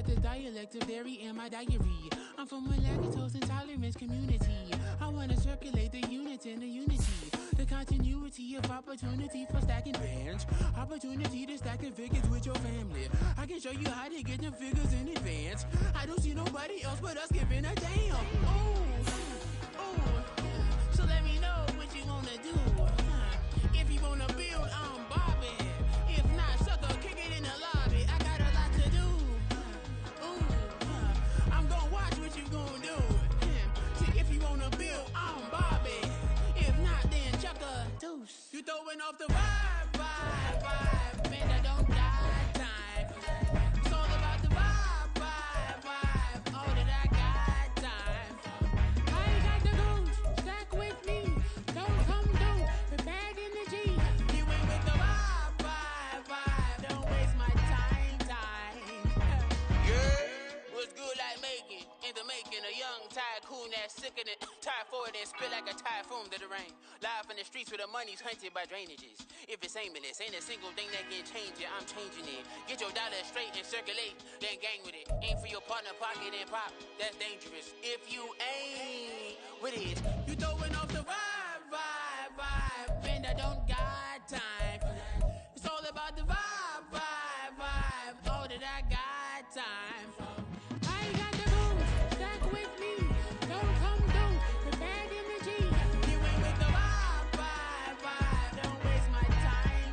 got the dialect of dairy in my diary. I'm from a lactose intolerance community. I wanna circulate the units in the unity. The continuity of opportunity for stacking bands. Opportunity to stack the figures with your family. I can show you how to get them figures in advance. I don't see nobody else but us giving a damn. So let me know what you wanna do. If you wanna build, I'm Bobby. If not, sucker, kick it in the lobby. I got a lot to do. I'm gonna watch what you gonna do. See, if you wanna build, I'm Bobby. If not, then chuck a deuce. You throwing off the vibe. Man, I don't die time. It's all about the vibe. All that I got time. I ain't got the goose. Stack with me. Don't come through with bad energy. You ain't with the vibe. Don't waste my time. Yeah, what's good like making? In the making, a young tycoon that's sick in it. Tie forward and spit like a typhoon to the rain. Live in the streets where the money's hunted by drainages. If it's aimless, ain't a single thing that can change it. I'm changing it. Get your dollar straight and circulate, then gang with it. Aim for your partner, pocket and pop. That's dangerous. If you ain't with it, you throwing off the vibe. And I don't got time for that. It's all about the vibe. All that I got time for. I ain't got the goose. Stack with me. Don't come through with bad energy. You ain't with the vibe. Don't waste my time.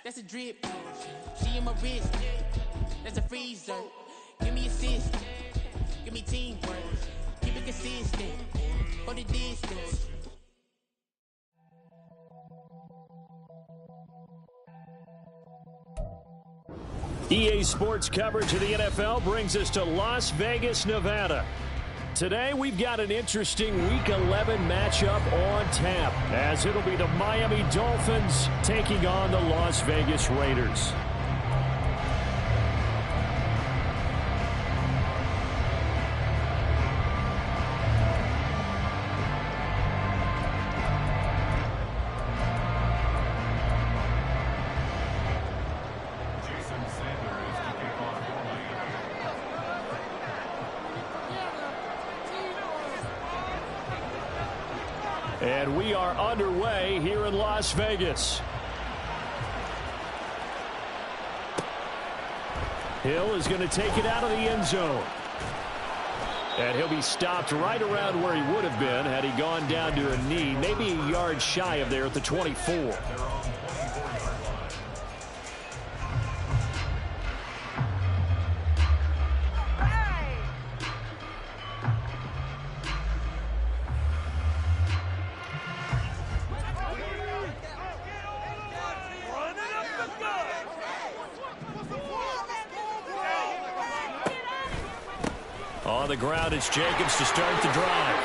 That's a drip. She in my wrist. That's a freezer. Give me assist. Give me teamwork. Keep it consistent. For the distance. EA Sports coverage of the NFL brings us to Las Vegas, Nevada. Today, we've got an interesting Week 11 matchup on tap, as it'll be the Miami Dolphins taking on the Las Vegas Raiders. And we are underway here in Las Vegas. Hill is going to take it out of the end zone. And he'll be stopped right around where he would have been had he gone down to a knee, maybe a yard shy of there at the 24. On the ground, it's Jacobs to start the drive.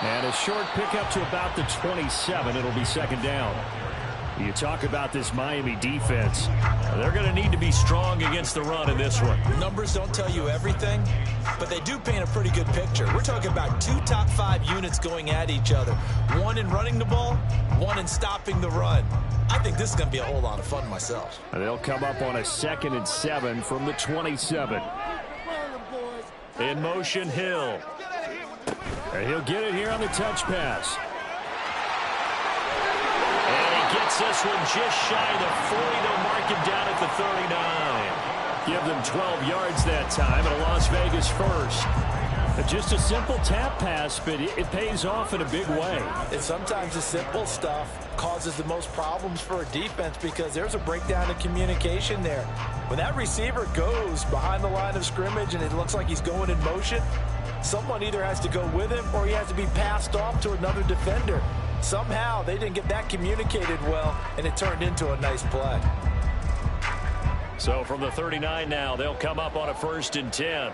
And a short pickup to about the 27. It'll be second down. You talk about this Miami defense. They're going to need to be strong against the run in this one. Numbers don't tell you everything, but they do paint a pretty good picture. We're talking about 2 top 5 units going at each other. One in running the ball, one in stopping the run. I think this is going to be a whole lot of fun myself. And they'll come up on a 2nd and 7 from the 27. In motion, Hill. And he'll get it here on the touch pass. And he gets this one just shy of the 40. They'll mark him down at the 39. Give them 12 yards that time, and a Las Vegas first. Just a simple tap pass, but it pays off in a big way. And sometimes the simple stuff causes the most problems for a defense because there's a breakdown in communication there. When that receiver goes behind the line of scrimmage and it looks like he's going in motion, someone either has to go with him or he has to be passed off to another defender. Somehow they didn't get that communicated well, and it turned into a nice play. So from the 39 now, they'll come up on a 1st and 10.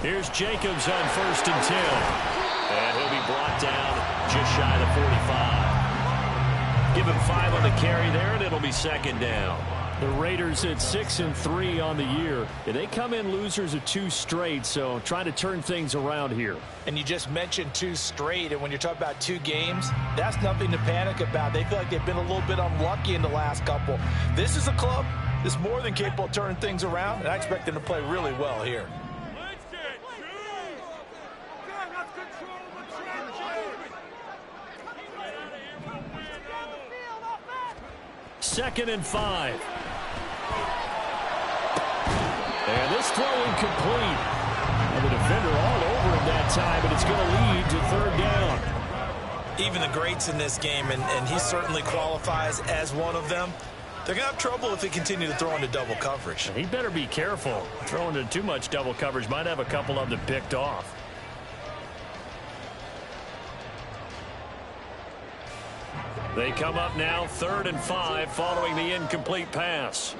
Here's Jacobs on 1st and 10. And he'll be brought down just shy of the 45. Give him 5 on the carry there, and it'll be 2nd down. The Raiders at 6-3 on the year. They come in losers of 2 straight, so trying to turn things around here. And you just mentioned 2 straight, and when you're talking about 2 games, that's nothing to panic about. They feel like they've been a little bit unlucky in the last couple. This is a club that's more than capable of turning things around, and I expect them to play really well here. 2nd and 5. And this throw incomplete. And the defender all over him that time, but it's going to lead to 3rd down. Even the greats in this game, and he certainly qualifies as one of them, they're going to have trouble if they continue to throw into double coverage. He better be careful. Throwing into too much double coverage might have a couple of them picked off. They come up now 3rd and 5 following the incomplete pass.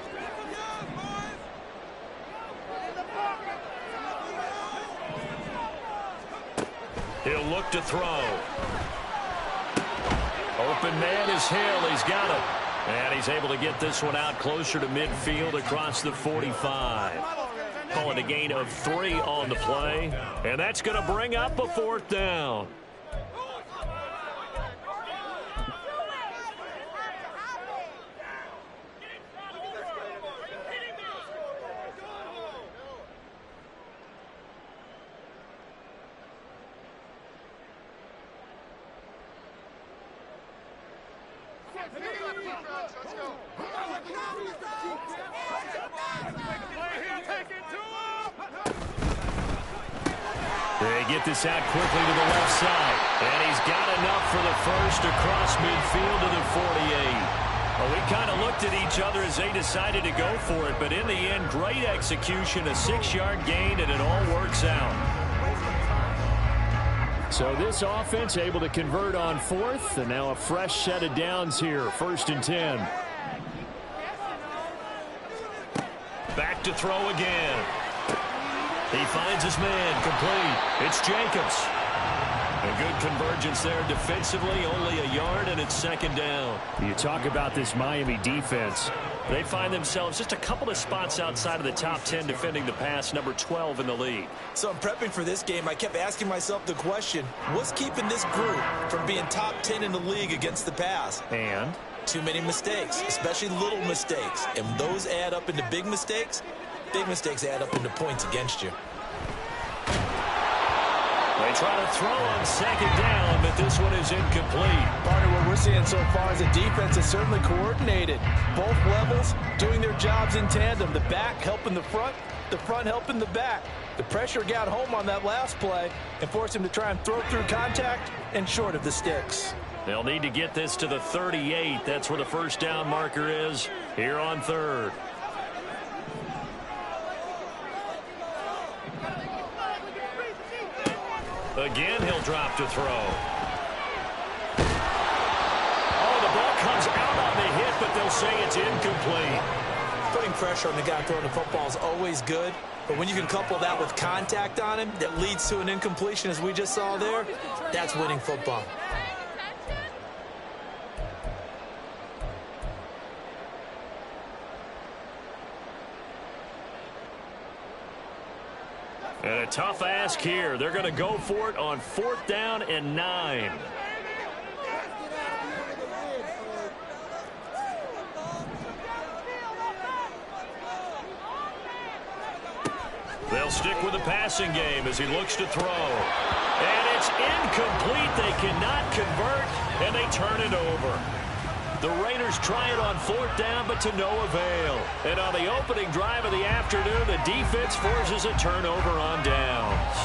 He'll look to throw. Open man is Hill. He's got him. And he's able to get this one out closer to midfield across the 45. Calling a gain of 3 on the play. And that's going to bring up a 4th down. They get this out quickly to the left side. And he's got enough for the first across midfield to the 48. Well, we kind of looked at each other as they decided to go for it. But in the end, great execution, a 6-yard gain, and it all works out. So this offense able to convert on 4th. And now a fresh set of downs here. 1st and 10. Back to throw again. He finds his man complete. It's Jacobs. A good convergence there defensively, only a yard, and it's 2nd down. You talk about this Miami defense. They find themselves just a couple of spots outside of the top 10 defending the pass, number 12 in the league. So I'm prepping for this game. I kept asking myself the question, what's keeping this group from being top 10 in the league against the pass? And? Too many mistakes, especially little mistakes. And those add up into big mistakes. Big mistakes add up into points against you. They try to throw on 2nd down, but this one is incomplete. Partner, what we're seeing so far is the defense is certainly coordinated. Both levels doing their jobs in tandem. The back helping the front helping the back. The pressure got home on that last play and forced him to try and throw through contact and short of the sticks. They'll need to get this to the 38. That's where the 1st down marker is here on 3rd. Again, he'll drop to throw. Oh, the ball comes out on the hit, but they'll say it's incomplete. putting pressure on the guy throwing the football is always good. But when you can couple that with contact on him that leads to an incompletion, as we just saw there, that's winning football. And a tough ask here. They're going to go for it on 4th down and 9. They'll stick with the passing game as he looks to throw. And it's incomplete. They cannot convert, and they turn it over. The Raiders try it on 4th down, but to no avail. And on the opening drive of the afternoon, the defense forces a turnover on downs.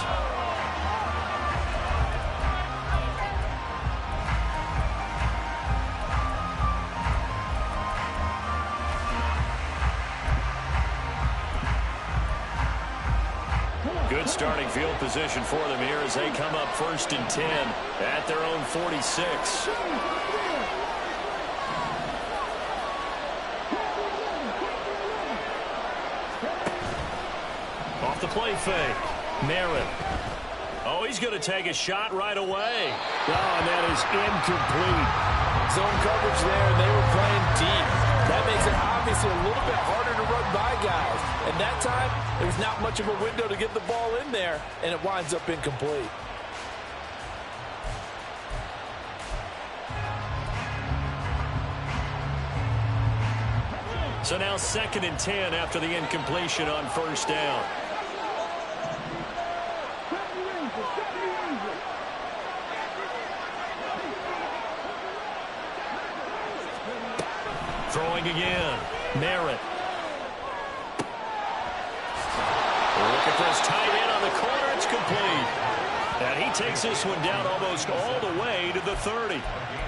Good starting field position for them here as they come up 1st and 10 at their own 46. Off the play fake. Merritt. Oh, he's going to take a shot right away. Oh, and that is incomplete. Zone coverage there, and they were playing deep. That makes it obviously a little bit harder to run by guys. And that time, there's not much of a window to get the ball in there, and it winds up incomplete. So now 2nd and 10 after the incompletion on 1st down. Throwing again. Merritt. Looking for his tight end on the corner. It's complete. And he takes this one down almost all the way to the 30.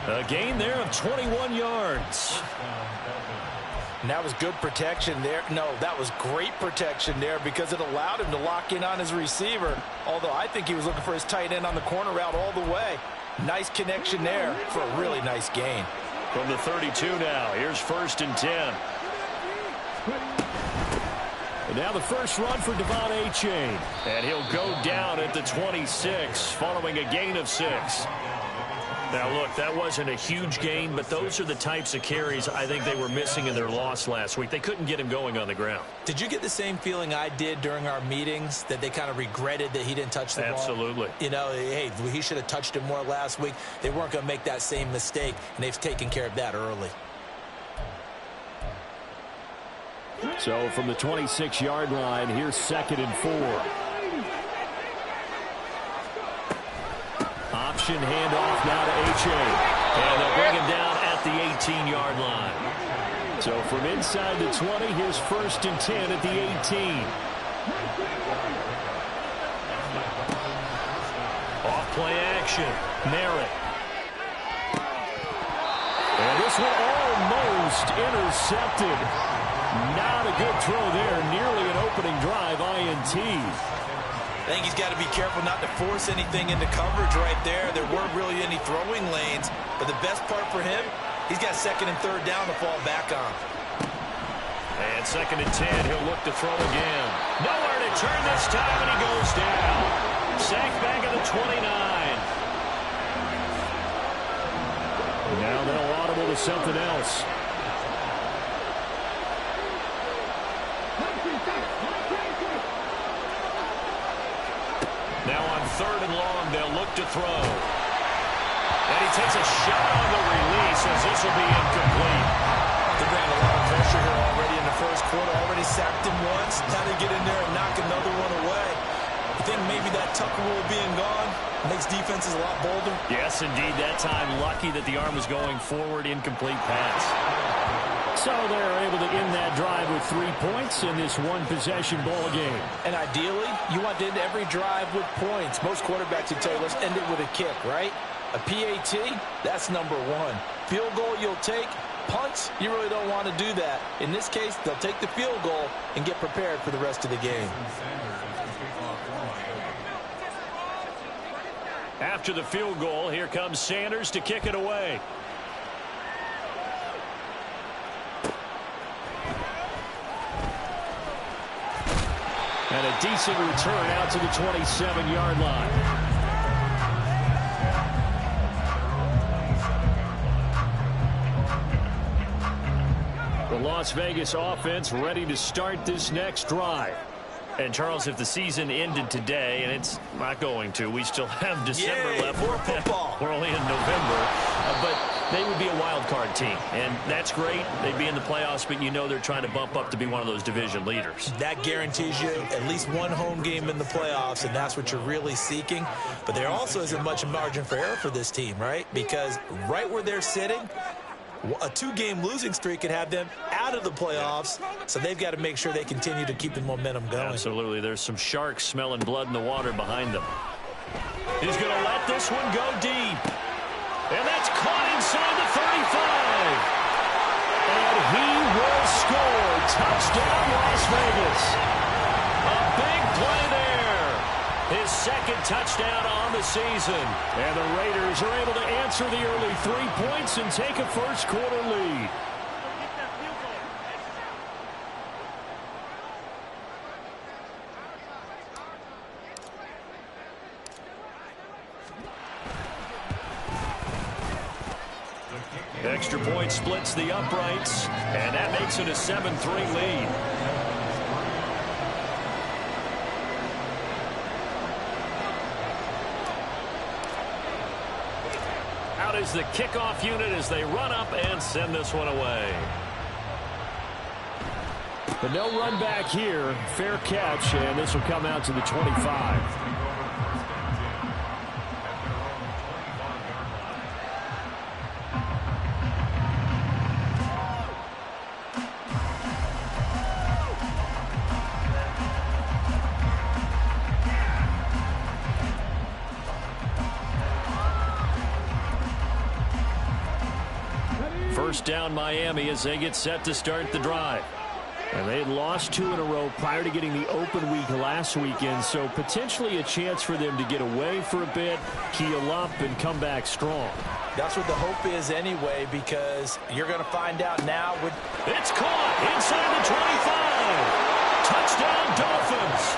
A gain there of 21 yards. And that was good protection there. No, that was great protection there because it allowed him to lock in on his receiver. Although I think he was looking for his tight end on the corner route all the way. Nice connection there for a really nice gain. From the 32 now, here's 1st and 10. And now the first run for Devon Achane. And he'll go down at the 26 following a gain of 6. Now, look, that wasn't a huge gain, but those are the types of carries I think they were missing in their loss last week. They couldn't get him going on the ground. Did you get the same feeling I did during our meetings, that they kind of regretted that he didn't touch the ball? Absolutely. You know, hey, he should have touched it more last week. They weren't going to make that same mistake, and they've taken care of that early. So from the 26-yard line, here's 2nd and 4. Option handoff now to Achane. And they'll bring him down at the 18-yard line. So from inside the 20, here's 1st and 10 at the 18. Off play action. Merritt. And this one almost intercepted. Not a good throw there. Nearly an opening drive INT. I think he's got to be careful not to force anything into coverage right there. There weren't really any throwing lanes. But the best part for him, he's got 2nd and 3rd down to fall back on. And 2nd and 10, he'll look to throw again. Nowhere to turn this time, and he goes down. Sacked back at the 29. Now they'll audible to something else. Now on 3rd and long, they'll look to throw. And he takes a shot on the release as this will be incomplete. They're getting a lot of pressure here already in the first quarter. Already sacked him once. Now they get in there and knock another one away. I think maybe that Tucker rule being gone makes defenses a lot bolder. Yes, indeed. That time, lucky that the arm was going forward. Incomplete pass. So they're able to end that drive with 3 points in this one-possession ball game. And ideally, you want to end every drive with points. Most quarterbacks would tell you, let's end it with a kick, right? A PAT, that's number 1. Field goal you'll take. Punts, you really don't want to do that. In this case, they'll take the field goal and get prepared for the rest of the game. After the field goal, here comes Sanders to kick it away. And a decent return out to the 27-yard line. The Las Vegas offense ready to start this next drive. And, Charles, if the season ended today, and it's not going to, we still have December left. More football. We're only in November. But they would be a wild card team. And that's great. They'd be in the playoffs, but you know they're trying to bump up to be one of those division leaders. That guarantees you at least one home game in the playoffs, and that's what you're really seeking. But there also isn't much margin for error for this team, right? Because right where they're sitting, a 2-game losing streak could have them out of the playoffs, so they've got to make sure they continue to keep the momentum going. Absolutely. There's some sharks smelling blood in the water behind them. He's going to let this one go deep. And that's caught inside the 35. And he will score. Touchdown, Las Vegas. A big play there. His second touchdown on the season. And the Raiders are able to answer the early 3 points and take a first-quarter lead. Extra point splits the uprights, and that makes it a 7-3 lead. Out is the kickoff unit as they run up and send this one away. But no run back here. Fair catch, and this will come out to the 25. First down Miami as they get set to start the drive. And they had lost 2 in a row prior to getting the open week last weekend, so potentially a chance for them to get away for a bit, keel up, and come back strong. That's what the hope is anyway, because you're going to find out now. It's caught inside the 25. Touchdown, Dolphins.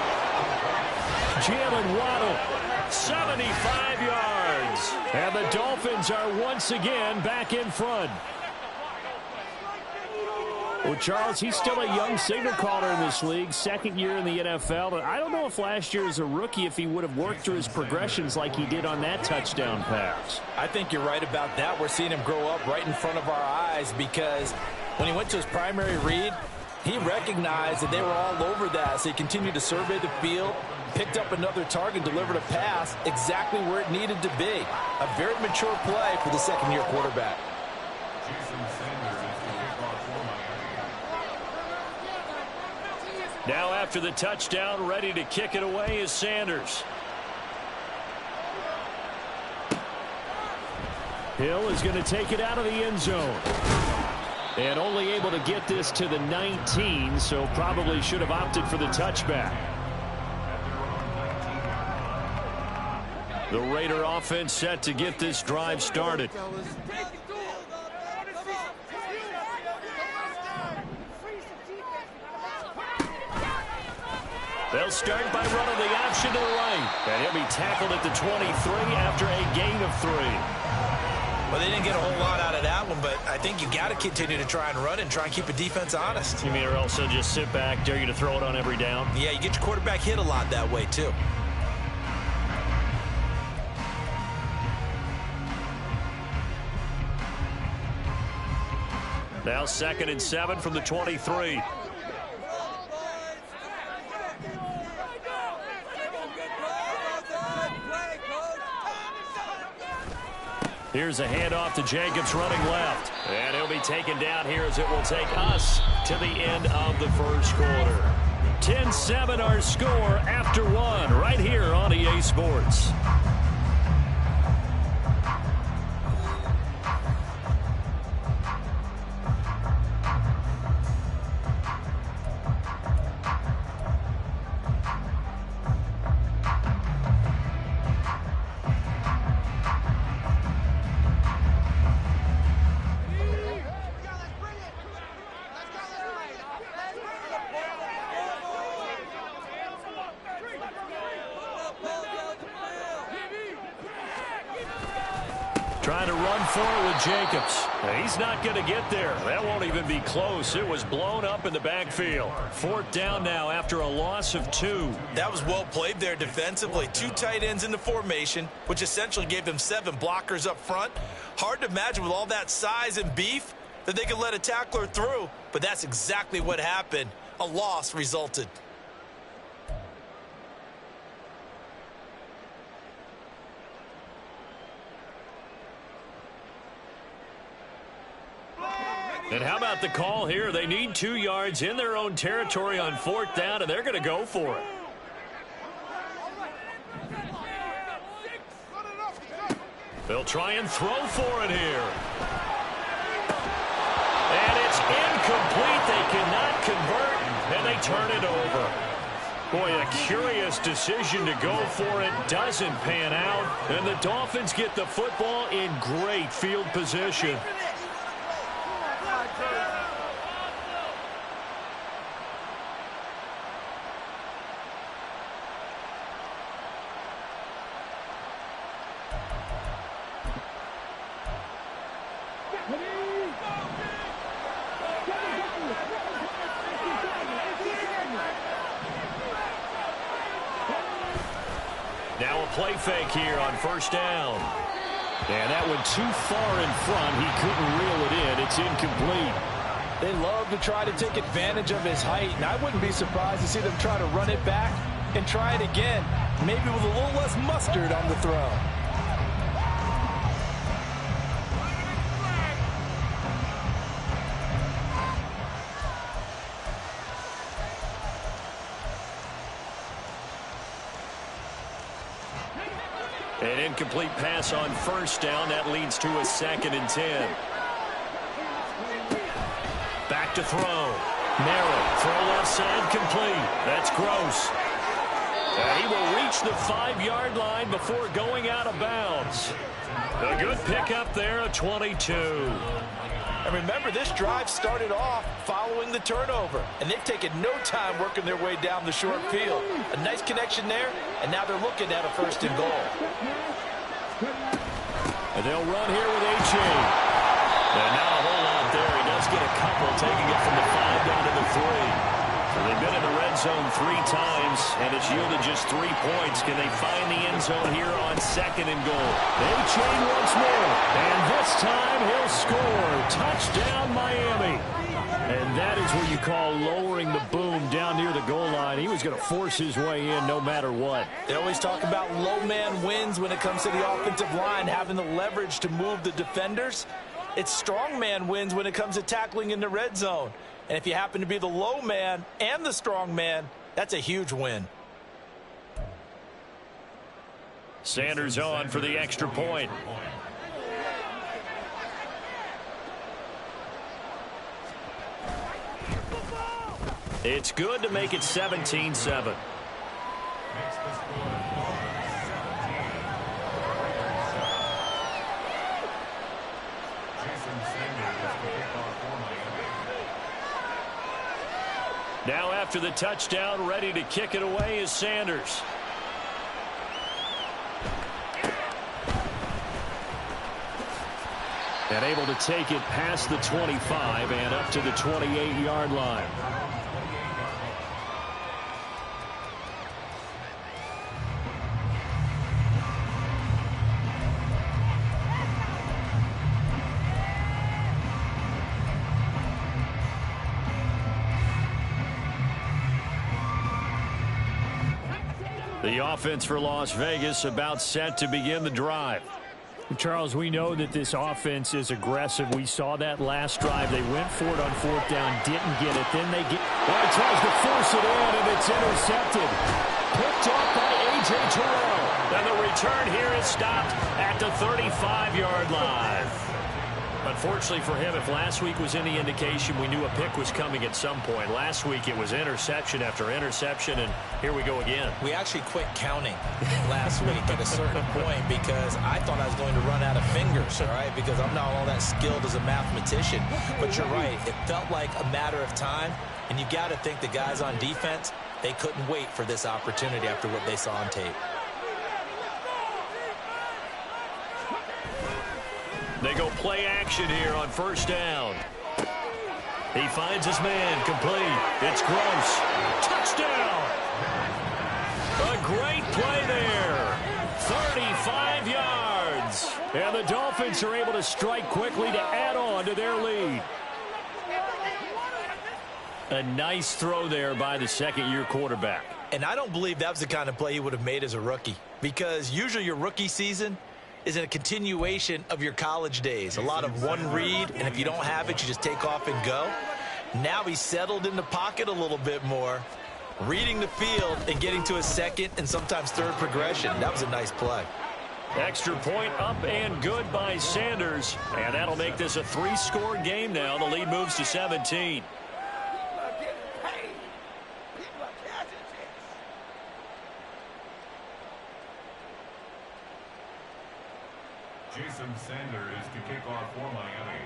Jalen Waddle, 75 yards. And the Dolphins are once again back in front. Well, Charles, he's still a young signal caller in this league, second year in the NFL. But I don't know if last year as a rookie, if he would have worked through his progressions like he did on that touchdown pass. I think you're right about that. We're seeing him grow up right in front of our eyes, because when he went to his primary read, he recognized that they were all over that. So he continued to survey the field, picked up another target, delivered a pass exactly where it needed to be. A very mature play for the second-year quarterback. Now after the touchdown, ready to kick it away is Sanders. Hill is going to take it out of the end zone. And only able to get this to the 19, so probably should have opted for the touchback. The Raider offense set to get this drive started. They'll start by running the option to the right. And he'll be tackled at the 23 after a gain of 3. Well, they didn't get a whole lot out of that one, but I think you got to continue to try and run and try and keep a defense honest. You mean, or else they'll just sit back, dare you to throw it on every down? Yeah, you get your quarterback hit a lot that way, too. Now 2nd and 7 from the 23. Here's a handoff to Jacobs running left. And he'll be taken down here as it will take us to the end of the first quarter. 10-7 our score after 1 right here on EA Sports. Trying to run for it with Jacobs. He's not going to get there. That won't even be close. It was blown up in the backfield. 4th down now after a loss of 2. That was well played there defensively. 2 tight ends in the formation, which essentially gave them 7 blockers up front. Hard to imagine with all that size and beef that they could let a tackler through, but that's exactly what happened. A loss resulted. And how about the call here? They need 2 yards in their own territory on 4th down, and they're going to go for it. They'll try and throw for it here. And it's incomplete. They cannot convert, and they turn it over. Boy, a curious decision to go for it. Doesn't pan out, and the Dolphins get the football in great field position. Now a play fake here on 1st down. And that went too far in front. He couldn't reel it in. It's incomplete. They love to try to take advantage of his height, and I wouldn't be surprised to see them try to run it back and try it again, maybe with a little less mustard on the throw. An incomplete pass on 1st down. That leads to a 2nd and 10. Back to throw. Narrow. Throw left side complete. That's Gross. He will reach the 5-yard line before going out of bounds. A good pickup there, a 22. And remember, this drive started off following the turnover, and they've taken no time working their way down the short field. A nice connection there, and now they're looking at a 1st and goal. And they'll run here with H.A. And not a whole lot there. He does get a couple, taking it from the 5 down to the 3. So they've been in the red zone 3 times, and it's yielded just 3 points. Can they find the end zone here on 2nd and goal? H.A. once more, and this time he'll score. Touchdown, Miami. And that is what you call lowering the boom down near the goal line. He was going to force his way in no matter what. They always talk about low man wins when it comes to the offensive line, having the leverage to move the defenders. It's strong man wins when it comes to tackling in the red zone. And if you happen to be the low man and the strong man, that's a huge win. Sanders on for the extra point. It's good to make it 17-7. Now after the touchdown, ready to kick it away is Sanders. And able to take it past the 25 and up to the 28-yard line. The offense for Las Vegas about set to begin the drive. Charles, we know that this offense is aggressive. We saw that last drive. They went for it on 4th down, didn't get it. Then they get... Well, he tries to force it in, and it's intercepted. Picked up by A.J. Terrell. And the return here is stopped at the 35-yard line. Unfortunately for him, if last week was any indication, we knew a pick was coming at some point. Last week it was interception after interception, and here we go again. We actually quit counting last week at a certain point because I thought I was going to run out of fingers, all right, because I'm not all that skilled as a mathematician. But you're right. It felt like a matter of time, and you got to think the guys on defense, they couldn't wait for this opportunity after what they saw on tape. They go play action here on first down. He finds his man, complete. It's Gross. Touchdown! A great play there. 35 yards. And the Dolphins are able to strike quickly to add on to their lead. A nice throw there by the second-year quarterback. And I don't believe that was the kind of play he would have made as a rookie, because usually your rookie season is in a continuation of your college days. A lot of one read, and if you don't have it, you just take off and go. Now he's settled in the pocket a little bit more, reading the field and getting to a second and sometimes third progression. That was a nice play. Extra point up and good by Sanders. And that'll make this a 3-score game now. The lead moves to 17. Jason Sanders to kick off for Miami.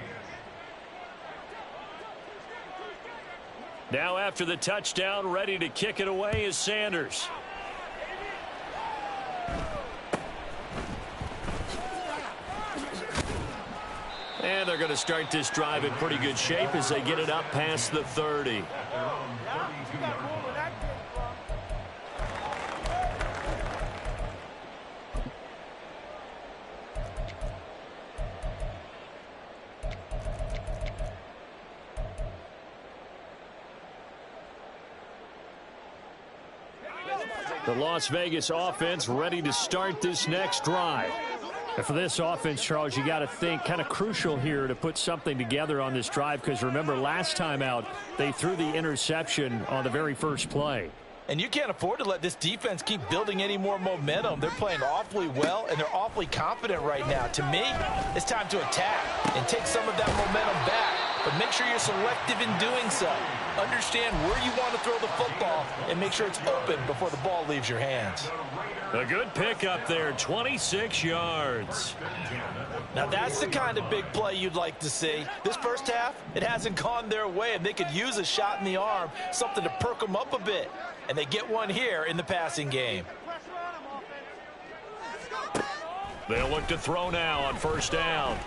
Now after the touchdown, ready to kick it away is Sanders. And they're going to start this drive in pretty good shape as they get it up past the 30. The Las Vegas offense ready to start this next drive. And for this offense, Charles, you got to think kind of crucial here to put something together on this drive, because remember last time out they threw the interception on the very first play. And you can't afford to let this defense keep building any more momentum. They're playing awfully well, and they're awfully confident right now. To me, it's time to attack and take some of that momentum back. But make sure you're selective in doing so. Understand where you want to throw the football and make sure it's open before the ball leaves your hands. A good pickup there, 26 yards. Now that's the kind of big play you'd like to see. This first half, it hasn't gone their way, and they could use a shot in the arm, something to perk them up a bit. And they get one here in the passing game. They'll look to throw now on first down.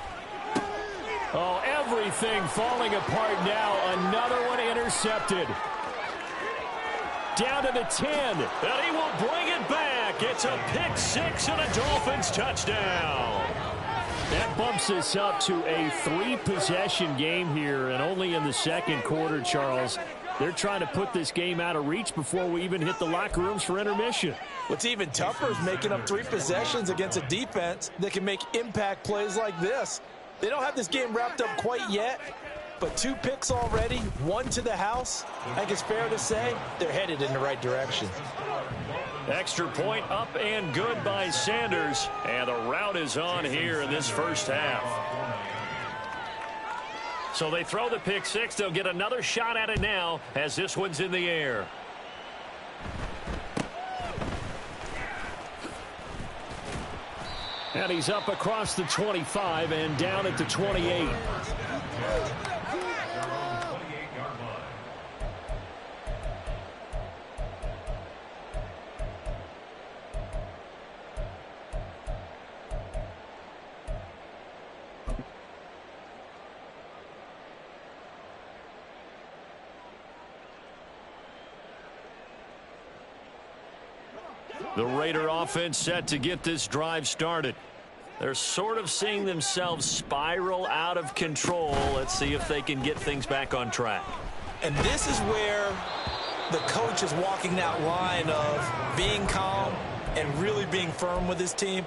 Oh, everything falling apart now. Another one intercepted. Down to the 10. And he will bring it back. It's a pick six and a Dolphins touchdown. That bumps us up to a 3-possession game here, and only in the second quarter, Charles. They're trying to put this game out of reach before we even hit the locker rooms for intermission. What's even tougher is making up 3 possessions against a defense that can make impact plays like this. They don't have this game wrapped up quite yet, but 2 picks already, 1 to the house. I think it's fair to say they're headed in the right direction. Extra point up and good by Sanders. And the route is on here in this first half. So they throw the pick six. They'll get another shot at it now as this one's in the air. And he's up across the 25 and down at the 28. The Raider offense set to get this drive started. They're sort of seeing themselves spiral out of control. Let's see if they can get things back on track. And this is where the coach is walking that line of being calm and really being firm with his team.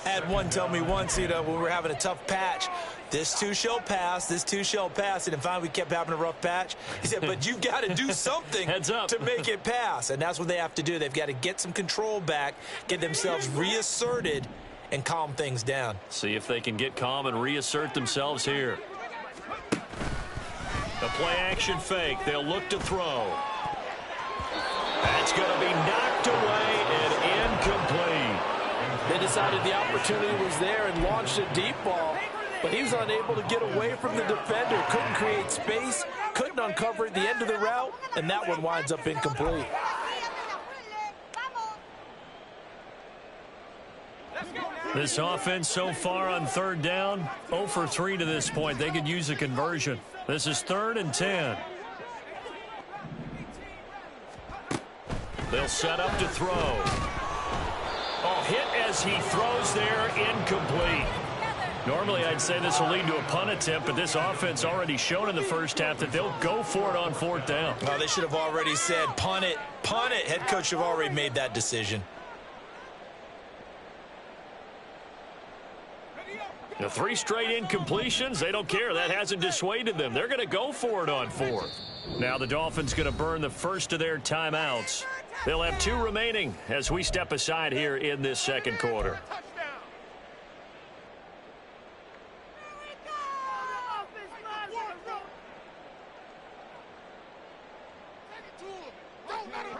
I had one tell me once, when we were having a tough patch, this too shall pass, this too shall pass. And finally we kept having a rough patch. He said, but you've got to do something Heads up. to make it pass. And that's what they have to do. They've got to get some control back, get themselves reasserted, and calm things down. See if they can get calm and reassert themselves here. The play action fake. They'll look to throw. That's going to be knocked away and incomplete. They decided the opportunity was there and launched a deep ball, but he was unable to get away from the defender. Couldn't create space, couldn't uncover at the end of the route, and that one winds up incomplete. This offense so far on third down, 0 for 3 to this point. They could use a conversion. This is 3rd and 10. They'll set up to throw. Oh, hit as he throws there, incomplete. Normally, I'd say this will lead to a punt attempt, but this offense already shown in the first half that they'll go for it on 4th down. Well, they should have already said, punt it, punt it. Head coach should have already made that decision. The 3 straight incompletions, they don't care. That hasn't dissuaded them. They're going to go for it on 4th. Now the Dolphins going to burn the first of their timeouts. They'll have 2 remaining as we step aside here in this second quarter.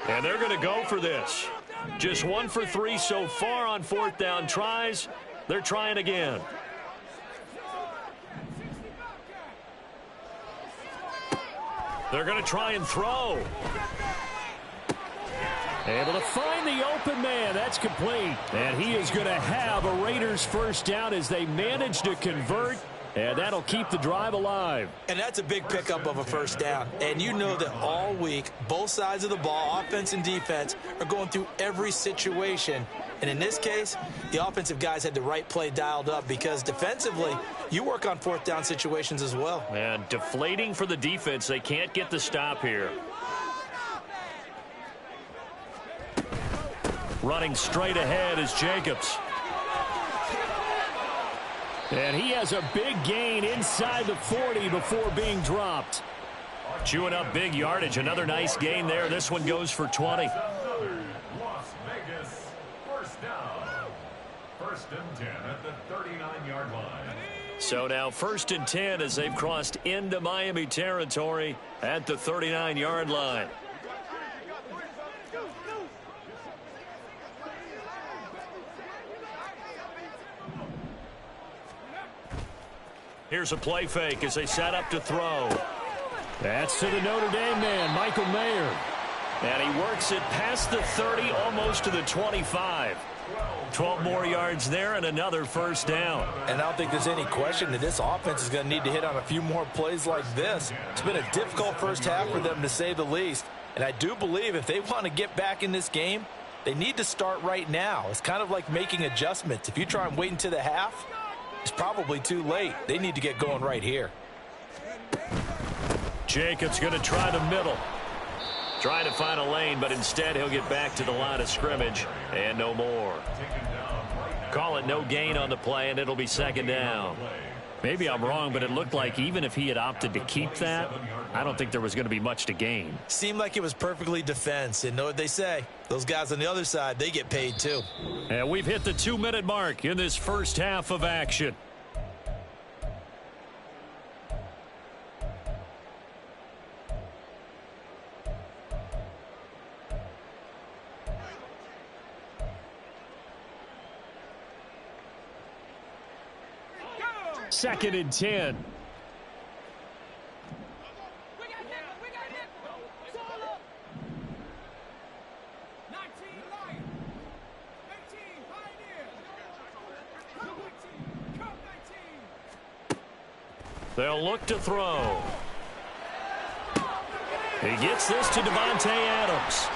And they're going to go for this. Just 1 for 3 so far on 4th down tries. They're trying again. They're going to try and throw. Able to find the open man. That's complete. And he is going to have a Raiders first down as they manage to convert. And that'll keep the drive alive. And that's a big pickup of a first down. And you know that all week, both sides of the ball, offense and defense, are going through every situation. And in this case, the offensive guys had the right play dialed up because defensively, you work on 4th down situations as well. And deflating for the defense. They can't get the stop here. Running straight ahead is Jacobs. And he has a big gain inside the 40 before being dropped. Chewing up big yardage. Another nice gain there. This one goes for 20. Las Vegas, first down. 1st and 10 at the 39-yard line. So now 1st and 10 as they've crossed into Miami territory at the 39-yard line. Here's a play fake as they set up to throw. That's to the Notre Dame man, Michael Mayer. And he works it past the 30, almost to the 25. 12 more yards there and another first down. And I don't think there's any question that this offense is going to need to hit on a few more plays like this. It's been a difficult first half for them, to say the least. And I do believe if they want to get back in this game, they need to start right now. It's kind of like making adjustments. If you try and wait until the half, it's probably too late. They need to get going right here. Jacobs going to try the middle. Trying to find a lane, but instead he'll get back to the line of scrimmage and no more. Call it no gain on the play, and it'll be 2nd down. Maybe I'm wrong, but it looked like even if he had opted to keep that, I don't think there was going to be much to gain. Seemed like it was perfectly defense. And know what they say? Those guys on the other side, they get paid too. And we've hit the 2-minute mark in this first half of action. Second and 10. They'll look to throw. He gets this to Devontae Adams.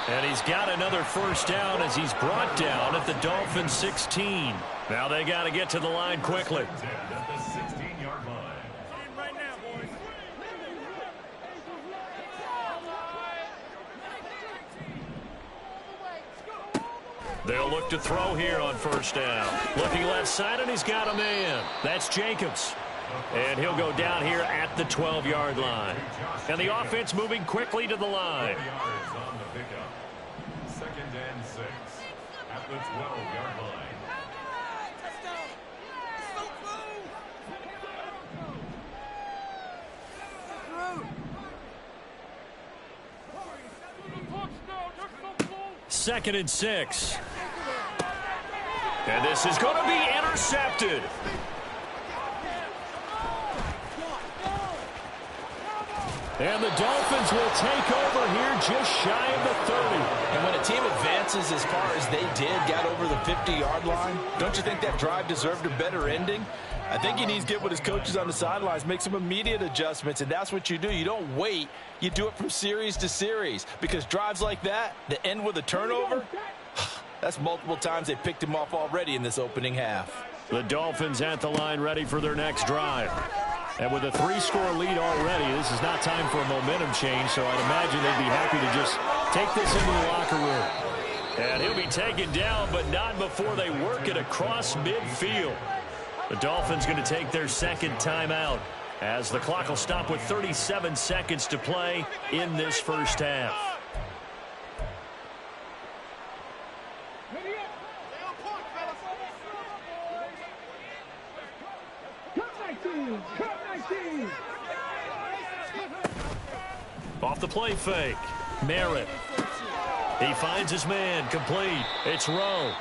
And he's got another first down as he's brought down at the Dolphins 16. Now they got to get to the line quickly. At the 16-yard line. They'll look to throw here on first down. Looking left side, and he's got a man. That's Jacobs. And he'll go down here at the 12-yard line. And the offense moving quickly to the line. 2nd and 6 at the 12-yard line. Second and 6. And this is going to be intercepted. And the Dolphins will take over here just shy of the 30. And when a team advances as far as they did, got over the 50-yard line, don't you think that drive deserved a better ending? I think he needs to get with his coaches on the sidelines, make some immediate adjustments, and that's what you do. You don't wait. You do it from series to series, because drives like that end with a turnover, that's multiple times they picked him off already in this opening half. The Dolphins at the line ready for their next drive. And with a 3-score lead already, this is not time for a momentum change, so I'd imagine they'd be happy to just take this into the locker room. And he'll be taken down, but not before they work it across midfield. The Dolphins going to take their second timeout as the clock will stop with 37 seconds to play in this first half. Off the play fake. Merritt. He finds his man. Complete. It's Rowe.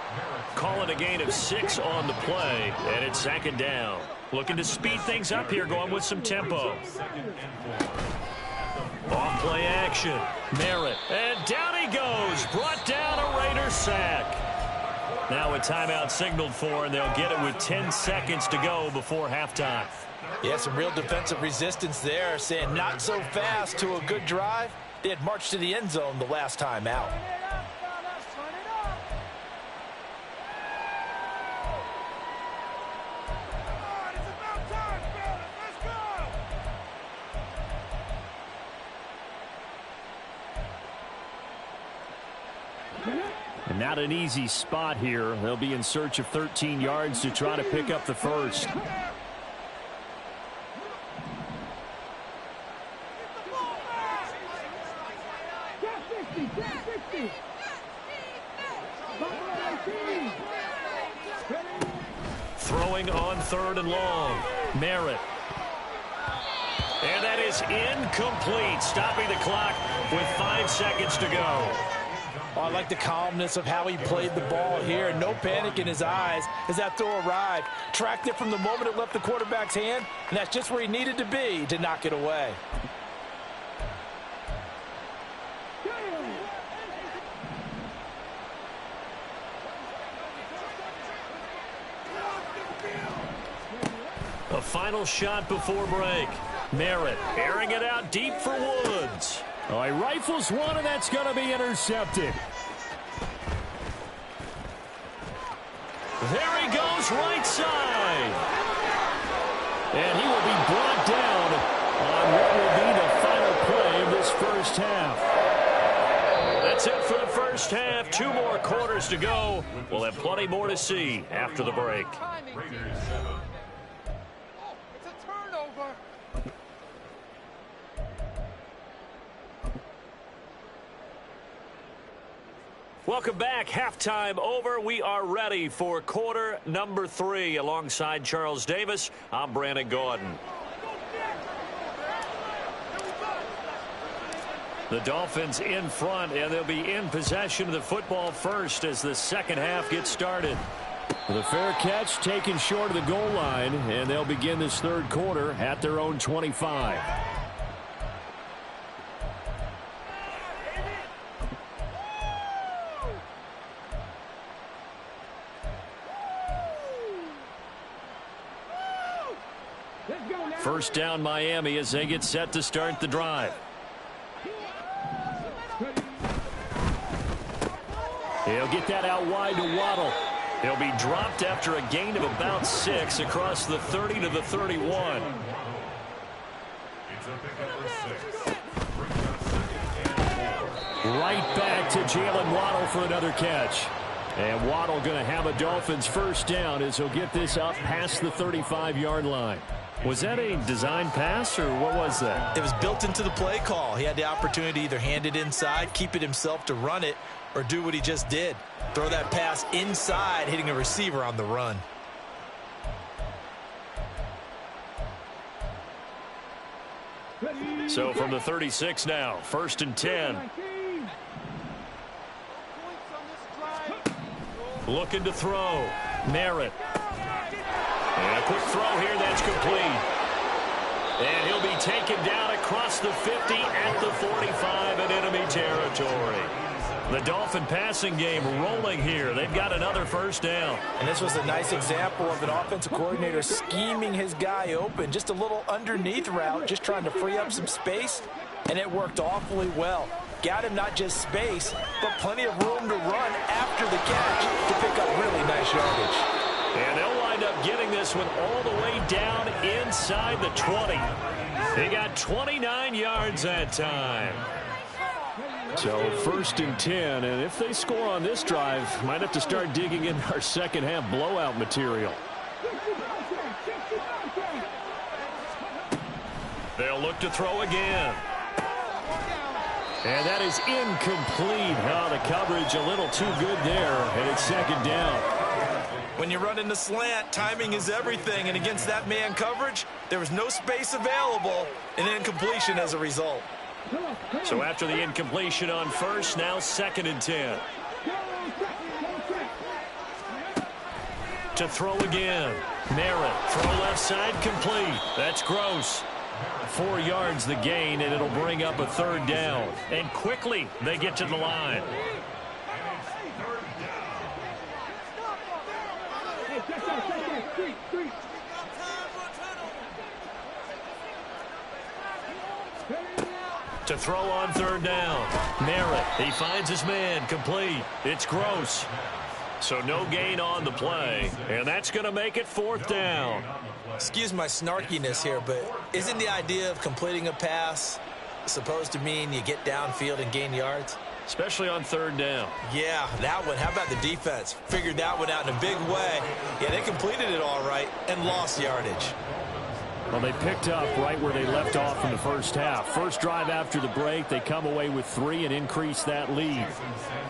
Call it a gain of 6 on the play, and it's second down. Looking to speed things up here, going with some tempo. Off play action. Merritt. And down he goes. Brought down a Raider sack. Now a timeout signaled for, and they'll get it with 10 seconds to go before halftime. Yeah, some real defensive resistance there, saying not so fast to a good drive. They had marched to the end zone the last time out. And not an easy spot here. They'll be in search of 13 yards to try to pick up the first. Throwing on 3rd and long. Merritt. And that is incomplete, stopping the clock with 5 seconds to go. Oh, I like the calmness of how he played the ball here. No panic in his eyes as that throw arrived. Tracked it from the moment it left the quarterback's hand, and that's just where he needed to be to knock it away. A final shot before break. Merritt airing it out deep for Woods. Oh, he rifles one, and that's going to be intercepted. There he goes, right side. And he will be brought down on what will be the final play of this first half. That's it for the first half. 2 more quarters to go. We'll have plenty more to see after the break. Welcome back. Halftime over. We are ready for quarter number 3. Alongside Charles Davis, I'm Brandon Gordon. The Dolphins in front, and they'll be in possession of the football first as the second half gets started. The fair catch taken short of the goal line, and they'll begin this third quarter at their own 25. First down Miami as they get set to start the drive. He'll get that out wide to Waddle. He'll be dropped after a gain of about 6 across the 30 to the 31. Right back to Jalen Waddle for another catch. And Waddle going to have a Dolphins first down as he'll get this up past the 35-yard line. Was that a design pass, or what was that? It was built into the play call. He had the opportunity to either hand it inside, keep it himself to run it, or do what he just did. Throw that pass inside, hitting a receiver on the run. So from the 36 now, 1st and 10. Looking to throw. Merritt. And a quick throw here that's complete. And he'll be taken down across the 50 at the 45 in enemy territory. The Dolphin passing game rolling here. They've got another first down. And this was a nice example of an offensive coordinator scheming his guy open. Just a little underneath route, just trying to free up some space, and it worked awfully well. Got him not just space, but plenty of room to run after the catch to pick up really nice yardage. And they'll wind up getting this one all the way down inside the 20. They got 29 yards that time. So 1st and 10, and if they score on this drive, might have to start digging in our second half blowout material. They'll look to throw again. And that is incomplete. Oh, the coverage a little too good there, and it's 2nd down. When you run in the slant, timing is everything, and against that man coverage, there was no space available, and incompletion as a result. So after the incompletion on first, now 2nd and 10. To throw again. Merritt, throw left side, complete. That's Gross. 4 yards the gain, and it'll bring up a 3rd down. And quickly, they get to the line. To throw on 3rd down. Merritt, he finds his man, complete. It's Gross. So no gain on the play, and that's going to make it 4th down. Excuse my snarkiness here, but isn't the idea of completing a pass supposed to mean you get downfield and gain yards? Especially on 3rd down. Yeah, that one. How about the defense? Figured that one out in a big way. Yeah, they completed it all right and lost yardage. Well, they picked up right where they left off in the first half. First drive after the break, they come away with 3 and increase that lead.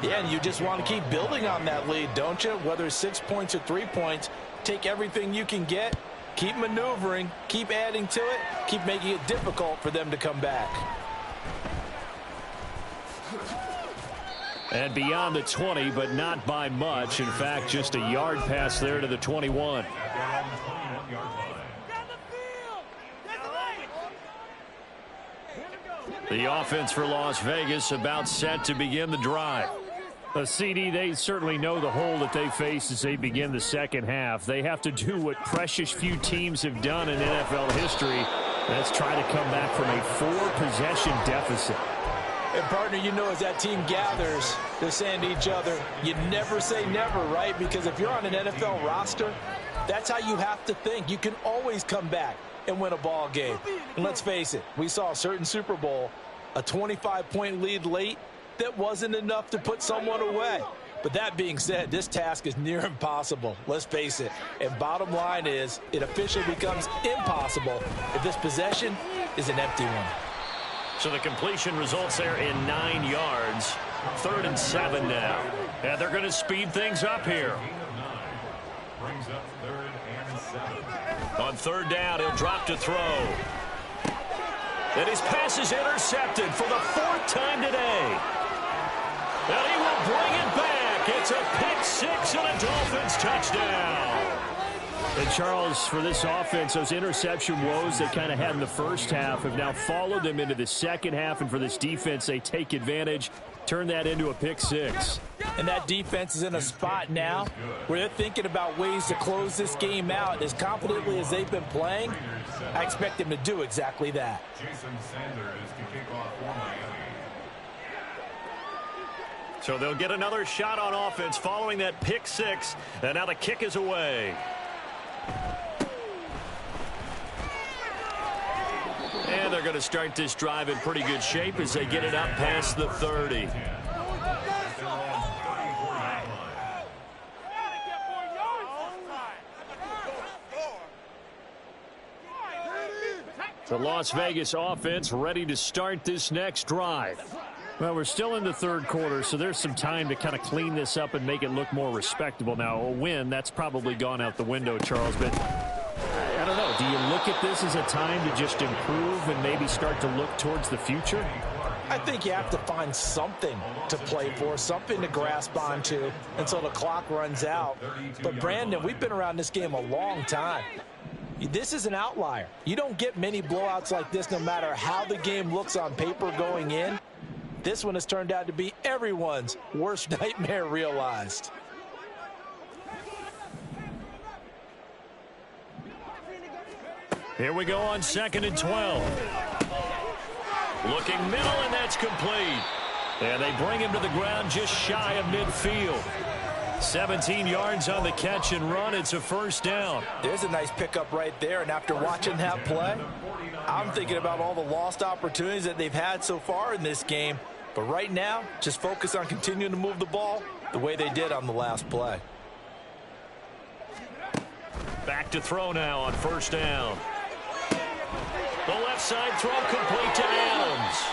Yeah, and you just want to keep building on that lead, don't you? Whether it's 6 points or 3 points, take everything you can get, keep maneuvering, keep adding to it, keep making it difficult for them to come back. And beyond the 20, but not by much. In fact, just a yard pass there to the 21. The offense for Las Vegas about set to begin the drive. A CD, they certainly know the hole that they face as they begin the second half. They have to do what precious few teams have done in NFL history. That's try to come back from a 4-possession deficit. And, partner, you know, as that team gathers, they're saying to each other, you never say never, right? Because if you're on an NFL roster, that's how you have to think. You can always come back and win a ball game. And let's face it, we saw a certain Super Bowl, a 25-point lead late that wasn't enough to put someone away. But that being said, this task is near impossible. Let's face it. And bottom line is, it officially becomes impossible if this possession is an empty one. So the completion results there in 9 yards. 3rd and 7 now. And they're going to speed things up here. Brings up 3rd and 7. On 3rd down, he'll drop to throw. And his pass is intercepted for the 4th time today. And he will bring it back. It's a pick 6 and a Dolphins touchdown. And Charles, for this offense, those interception woes they kind of had in the first half have now followed them into the second half. And for this defense, they take advantage, turn that into a pick 6. And that defense is in a spot now where they're thinking about ways to close this game out. As confidently as they've been playing, I expect them to do exactly that. Jason Sanders to kick off for Miami. So they'll get another shot on offense following that pick 6. And now the kick is away. And they're going to start this drive in pretty good shape as they get it up past the 30. The Las Vegas offense ready to start this next drive. Well, we're still in the 3rd quarter, so there's some time to kind of clean this up and make it look more respectable. Now, a win, that's probably gone out the window, Charles, but I don't know. Do you look at this as a time to just improve and maybe start to look towards the future? I think you have to find something to play for, something to grasp onto until the clock runs out. But, Brandon, we've been around this game a long time. This is an outlier. You don't get many blowouts like this no matter how the game looks on paper going in. This one has turned out to be everyone's worst nightmare realized. Here we go on 2nd and 12. Looking middle, and that's complete. And they bring him to the ground just shy of midfield. 17 yards on the catch and run. It's a first down. There's a nice pickup right there, and after watching that play, I'm thinking about all the lost opportunities that they've had so far in this game. But right now, just focus on continuing to move the ball the way they did on the last play. Back to throw now on first down. The left side throw complete to Adams.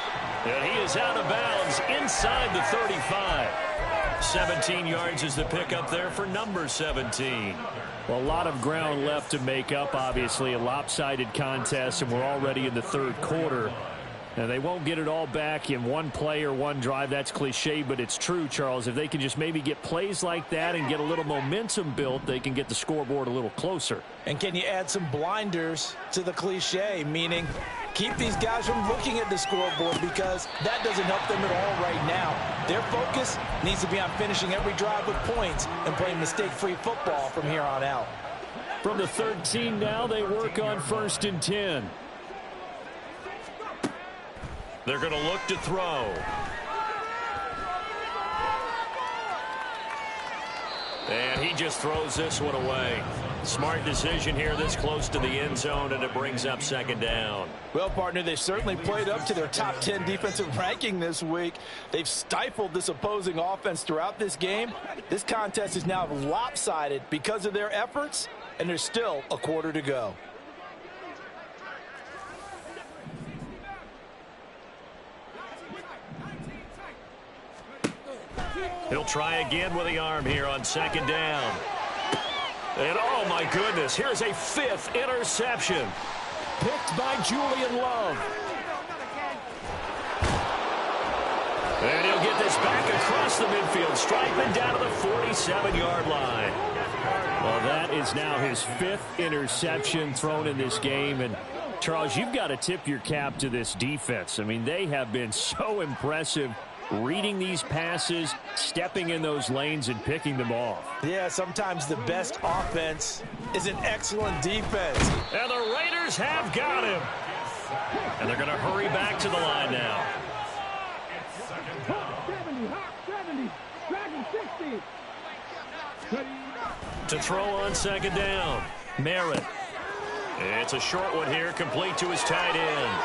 And he is out of bounds inside the 35. 17 yards is the pickup there for number 17. Well, a lot of ground left to make up, obviously. A lopsided contest, and we're already in the third quarter. And they won't get it all back in one play or one drive. That's cliche, but it's true, Charles. If they can just maybe get plays like that and get a little momentum built, they can get the scoreboard a little closer. And can you add some blinders to the cliche, meaning keep these guys from looking at the scoreboard, because that doesn't help them at all right now. Their focus needs to be on finishing every drive with points and playing mistake-free football from here on out. From the 13 now, they work on 1st and 10. They're going to look to throw. And he just throws this one away. Smart decision here this close to the end zone, and it brings up 2nd down. Well, partner, they've certainly played up to their top 10 defensive ranking this week. They've stifled this opposing offense throughout this game. This contest is now lopsided because of their efforts, and there's still a quarter to go. He'll try again with the arm here on 2nd down. And oh my goodness, here's a 5th interception. Picked by Julian Love. And he'll get this back across the midfield stripe and down to the 47-yard line. Well, that is now his 5th interception thrown in this game. And Charles, you've got to tip your cap to this defense. I mean, they have been so impressive reading these passes, stepping in those lanes, and picking them off. Yeah, sometimes the best offense is an excellent defense. And the Raiders have got him. And they're going to hurry back to the line now. To throw on 2nd down, Merritt. It's a short one here, complete to his tight end.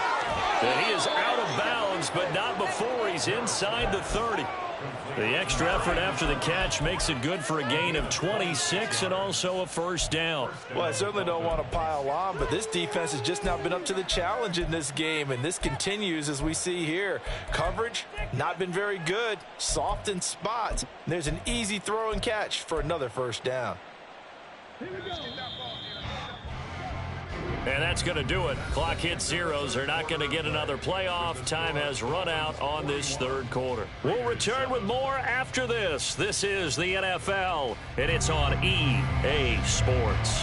And he is out of bounds, but not before he's inside the 30. The extra effort after the catch makes it good for a gain of 26 and also a first down. Well, I certainly don't want to pile on, but this defense has just not been up to the challenge in this game, and this continues as we see here. Coverage, not been very good, soft in spots. There's an easy throw and catch for another first down. Here we go. And that's going to do it. Clock hits zeros. They're not going to get another playoff. Time has run out on this third quarter. We'll return with more after this. This is the NFL, and it's on EA Sports.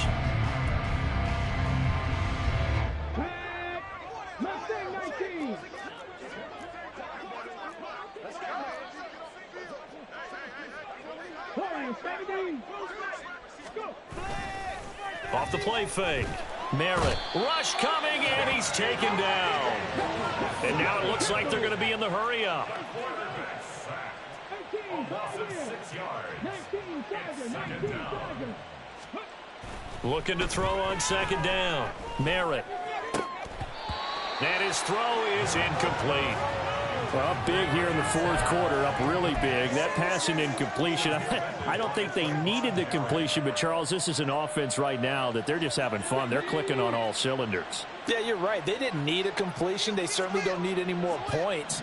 Off the play fake. Merritt, rush coming, and he's taken down. And now it looks like they're going to be in the hurry-up. Looking to throw on 2nd down. Merritt. And his throw is incomplete. Well, up big here in the fourth quarter, up really big. That pass and incompletion, I don't think they needed the completion, but, Charles, this is an offense right now that they're just having fun. They're clicking on all cylinders. Yeah, you're right. They didn't need a completion. They certainly don't need any more points,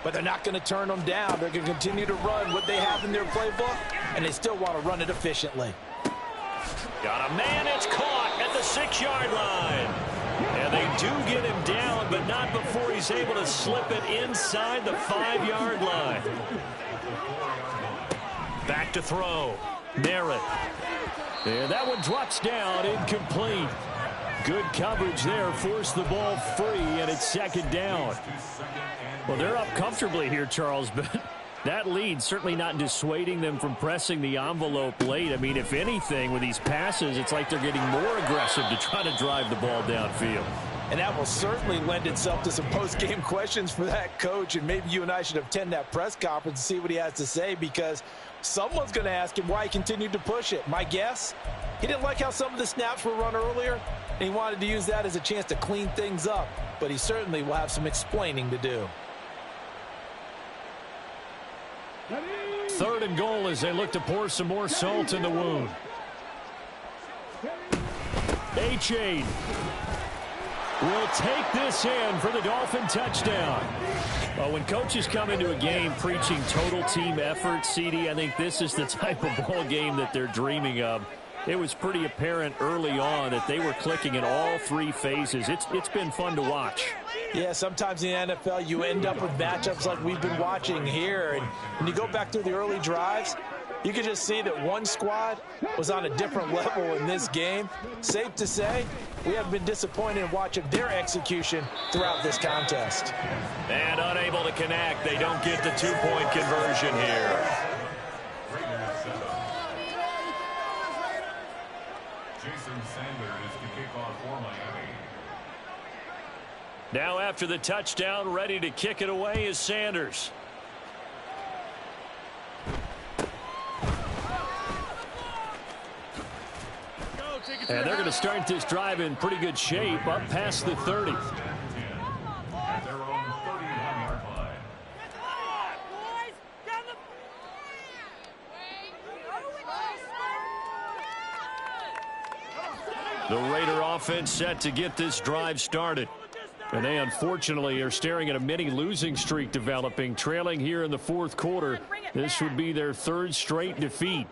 but they're not going to turn them down. They're going to continue to run what they have in their playbook, and they still want to run it efficiently. Got a man. It's caught at the 6-yard line. And they do get him down, but not before he's able to slip it inside the 5-yard line. Back to throw. Merritt. And that one drops down, incomplete. Good coverage there, forced the ball free, and it's second down. Well, they're up comfortably here, Charles, but that lead certainly not dissuading them from pressing the envelope late. I mean, if anything, with these passes, it's like they're getting more aggressive to try to drive the ball downfield. And that will certainly lend itself to some post-game questions for that coach, and maybe you and I should attend that press conference and see what he has to say, because someone's going to ask him why he continued to push it. My guess, he didn't like how some of the snaps were run earlier, and he wanted to use that as a chance to clean things up, but he certainly will have some explaining to do. 3rd and goal as they look to pour some more salt in the wound. H-8 will take this in for the Dolphin touchdown. Well, when coaches come into a game preaching total team effort, CD, I think this is the type of ball game that they're dreaming of. It was pretty apparent early on that they were clicking in all 3 phases. It's been fun to watch. Yeah, sometimes in the NFL you end up with matchups like we've been watching here. And when you go back through the early drives, you can just see that one squad was on a different level in this game. Safe to say, we have been disappointed in watching their execution throughout this contest. And unable to connect. They don't get the 2-point conversion here. Now after the touchdown, ready to kick it away is Sanders. And they're going to start this drive in pretty good shape, up past the 30. At their own 31-yard line. The Raider offense set to get this drive started. And they unfortunately are staring at a mini losing streak developing, trailing here in the 4th quarter. This would be their 3rd straight defeat.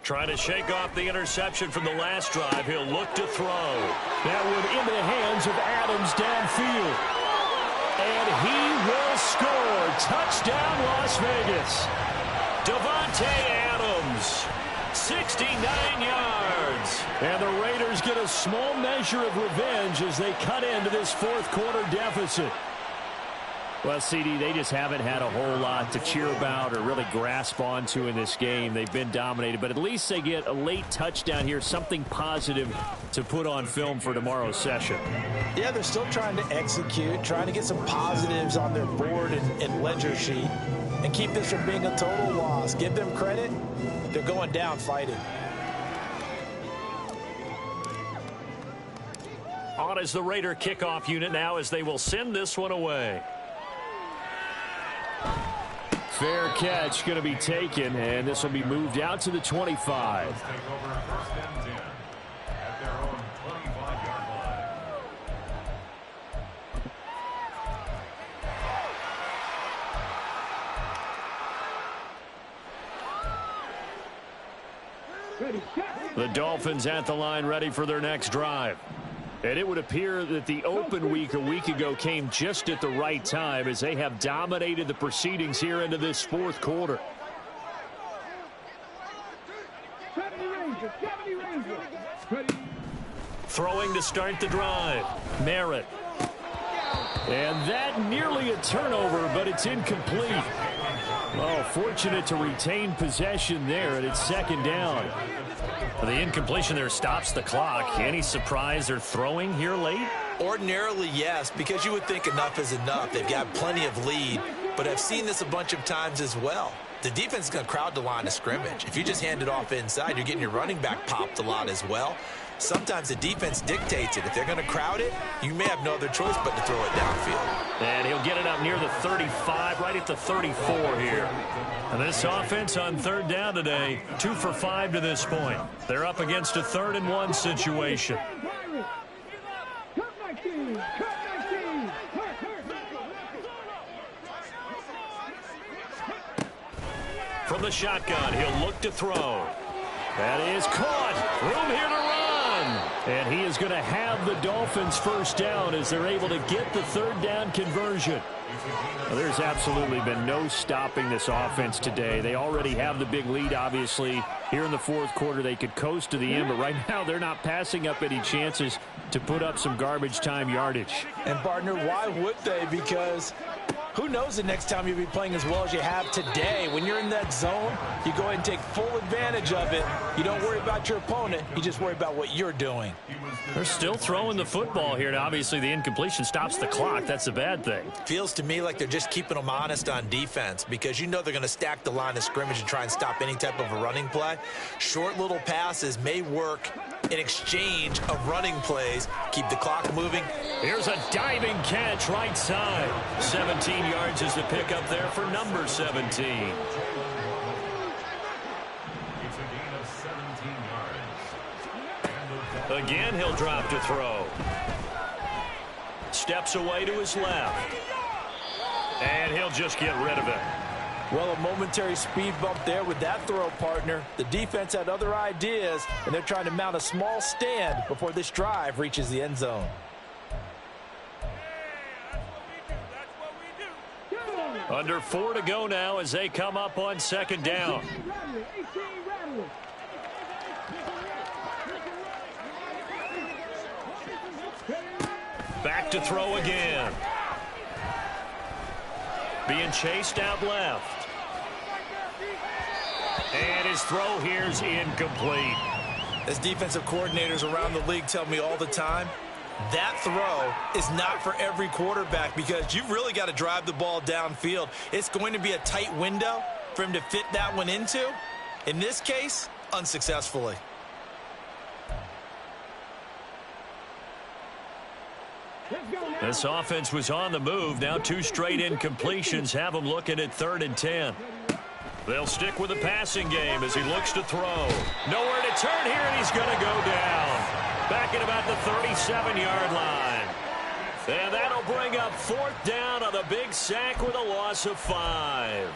Trying to shake off the interception from the last drive. He'll look to throw. That one into the hands of Adams downfield. And he will score. Touchdown, Las Vegas. Devontae Adams, 69 yards. And the Raiders get a small measure of revenge as they cut into this 4th quarter deficit. Well, CD, they just haven't had a whole lot to cheer about or really grasp onto in this game. They've been dominated, but at least they get a late touchdown here, something positive to put on film for tomorrow's session. Yeah, they're still trying to execute, trying to get some positives on their board and ledger sheet and keep this from being a total loss. Give them credit. They're going down fighting. On is the Raider kickoff unit now as they will send this one away. Fair catch going to be taken, and this will be moved out to the 25. Take over 1st and 10 at their own 25-yard line. The Dolphins at the line ready for their next drive. And it would appear that the open week a week ago came just at the right time as they have dominated the proceedings here into this 4th quarter. Throwing to start the drive. Merritt. And that nearly a turnover, but it's incomplete. Oh, fortunate to retain possession there, and it's 2nd down. The incompletion there stops the clock. Any surprise they're throwing here late? Ordinarily, yes, because you would think enough is enough. They've got plenty of lead, but I've seen this a bunch of times as well. The defense is going to crowd the line of scrimmage. If you just hand it off inside, you're getting your running back popped a lot as well. Sometimes the defense dictates it. If they're going to crowd it, you may have no other choice but to throw it downfield. And he'll get it up near the 35, right at the 34 here. And this offense on 3rd down today, 2 for 5 to this point. They're up against a 3rd and 1 situation. From the shotgun, he'll look to throw. That is caught. Room here to run. And he is going to have the Dolphins first down as they're able to get the third down conversion. Well, there's absolutely been no stopping this offense today. They already have the big lead, obviously. Here in the fourth quarter, they could coast to the end, but right now they're not passing up any chances to put up some garbage time yardage. And, partner, why would they? Because who knows the next time you'll be playing as well as you have today. When you're in that zone, you go ahead and take full advantage of it. You don't worry about your opponent. You just worry about what you're doing. They're still throwing the football here, and obviously the incompletion stops the clock. That's a bad thing. Feels to me like they're just keeping them honest on defense because you know they're going to stack the line of scrimmage and try and stop any type of a running play. Short little passes may work in exchange of running plays. Keep the clock moving. Here's a diving catch right side. 17 yards is the pickup there for number 17. It's a gain of 17 yards. Again, he'll drop to throw. Steps away to his left. And he'll just get rid of it. Well, a momentary speed bump there with that throw, partner. The defense had other ideas, and they're trying to mount a small stand before this drive reaches the end zone. Under 4 to go now as they come up on second down. Back to throw again. Being chased out left. And his throw here's incomplete. As defensive coordinators around the league tell me all the time, that throw is not for every quarterback because you've really got to drive the ball downfield. It's going to be a tight window for him to fit that one into. In this case, unsuccessfully. This offense was on the move. Now 2 straight incompletions have them looking at 3rd and 10. They'll stick with the passing game as he looks to throw. Nowhere to turn here, and he's going to go down. Back at about the 37-yard line. And that'll bring up 4th down on the big sack with a loss of 5.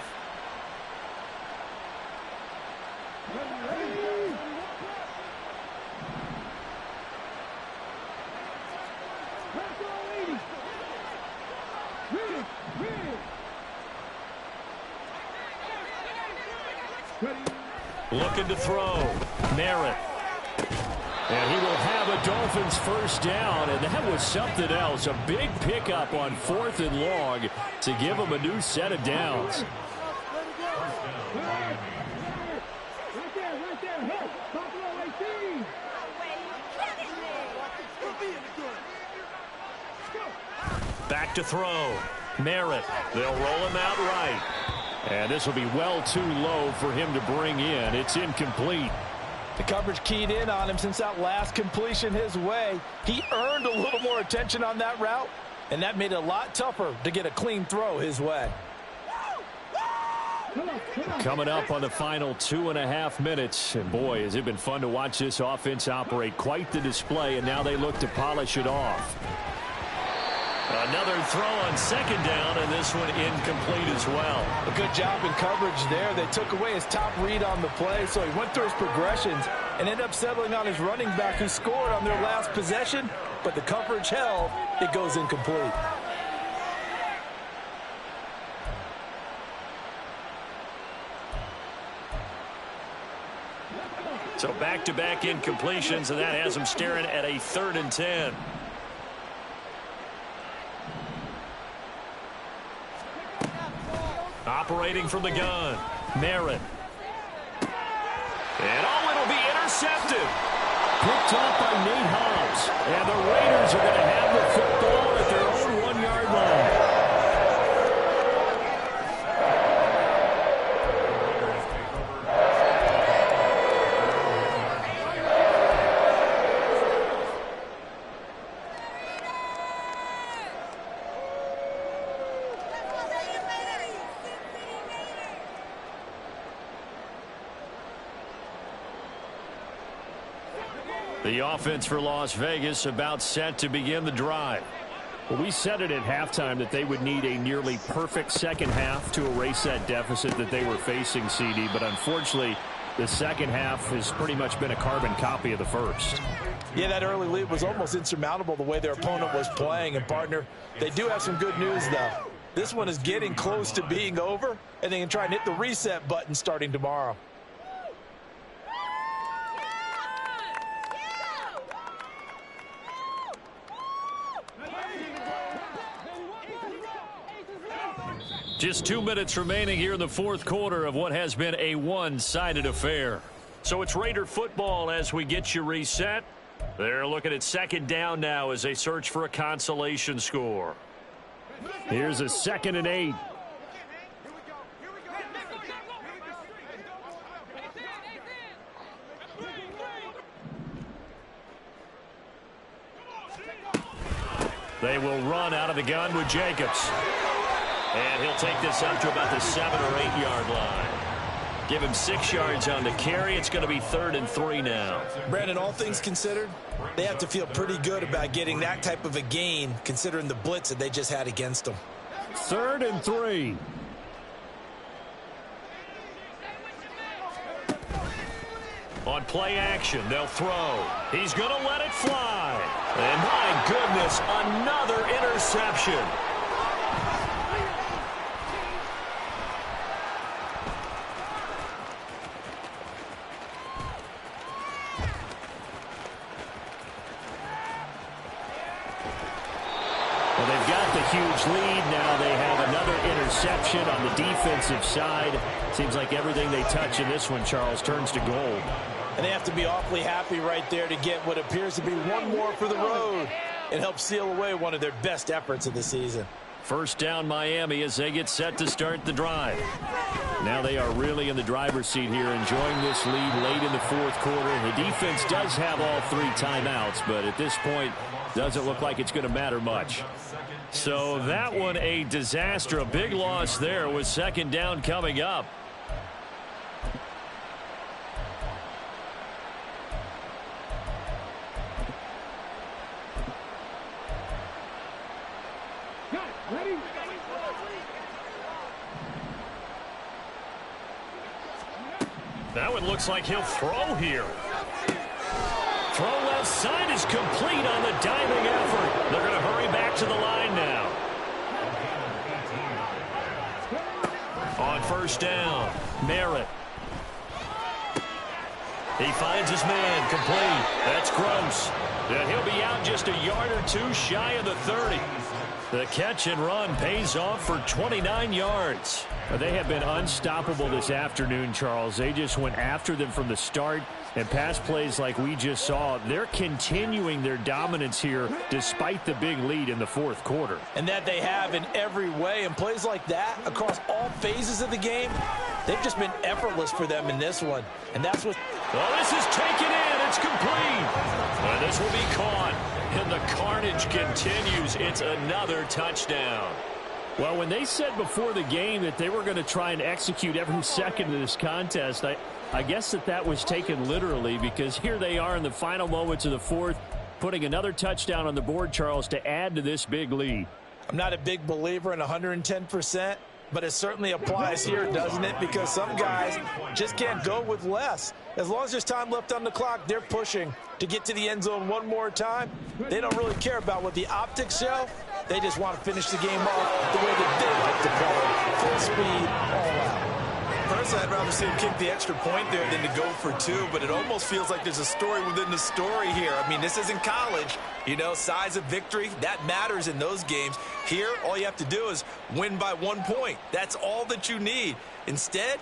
Looking to throw. Merritt. And he will have a Dolphins first down, and that was something else. A big pickup on 4th and long to give him a new set of downs. Back to throw. Merritt. They'll roll him out right. And this will be well too low for him to bring in. It's incomplete. The coverage keyed in on him since that last completion his way. He earned a little more attention on that route, and that made it a lot tougher to get a clean throw his way. Coming up on the final 2.5 minutes. And boy, has it been fun to watch this offense operate. Quite the display, and now they look to polish it off. Another throw on second down, and this one incomplete as well. A good job in coverage there. They took away his top read on the play, so he went through his progressions and ended up settling on his running back who scored on their last possession, but the coverage held. It goes incomplete. So back-to-back incompletions, and that has them staring at a 3rd and 10. Operating from the gun, Merritt. And it'll be intercepted. Picked off by Nate Hobbs. And the Raiders are going to have the football at their own 1-yard line. The offense for Las Vegas about set to begin the drive. Well, we said it at halftime that they would need a nearly perfect second half to erase that deficit that they were facing, CD. But unfortunately, The second half has pretty much been a carbon copy of the first. Yeah, that early lead was almost insurmountable the way their opponent was playing. And, partner, they do have some good news, though. This one is getting close to being over, and they can try and hit the reset button starting tomorrow. Just 2 minutes remaining here in the fourth quarter of what has been a one-sided affair. So it's Raider football as we get you reset. They're looking at second down now as they search for a consolation score. Here's a 2nd and 8. They will run out of the gun with Jacobs. And he'll take this up to about the 7 or 8 yard line. Give him 6 yards on the carry. It's going to be 3rd and 3 now. Brandon, all things considered, they have to feel pretty good about getting that type of a gain considering the blitz that they just had against them. 3rd and 3. On play action, they'll throw. He's going to let it fly. And my goodness, another interception. Well, they've got the huge lead. Now they have another interception on the defensive side. Seems like everything they touch in this one, Charles, turns to gold. And they have to be awfully happy right there to get what appears to be one more for the road and help seal away one of their best efforts of the season. First down Miami as they get set to start the drive. Now they are really in the driver's seat here, enjoying this lead late in the fourth quarter. The defense does have all 3 timeouts, but at this point, doesn't look like it's going to matter much. So that one a disaster, a big loss there with second down coming up. Now it looks like he'll throw here. Throw left side is complete on the diving effort. They're going to hurry back to the line now. On first down, Merritt. He finds his man, complete. That's Gross. And he'll be out just a yard or 2 shy of the 30. The catch and run pays off for 29 yards. They have been unstoppable this afternoon, Charles. They just went after them from the start, and pass plays like we just saw, they're continuing their dominance here despite the big lead in the fourth quarter. And that they have in every way, and plays like that across all phases of the game, they've just been effortless for them in this one. And that's what... Well, this is taken in. It's complete. And this will be caught. And the carnage continues. It's another touchdown. Well, when they said before the game that they were going to try and execute every second of this contest, I guess that was taken literally, because here they are in the final moments of the fourth, putting another touchdown on the board, Charles, to add to this big lead. I'm not a big believer in 110%, but it certainly applies here, doesn't it? Because some guys just can't go with less. As long as there's time left on the clock, they're pushing to get to the end zone one more time. They don't really care about what the optics show. They just want to finish the game off the way that they like to play. Full speed, all out. Personally, I'd rather see him kick the extra point there than to go for 2, but it almost feels like there's a story within the story here. I mean, this isn't college. You know, size of victory, that matters in those games. Here, all you have to do is win by 1 point. That's all that you need. Instead,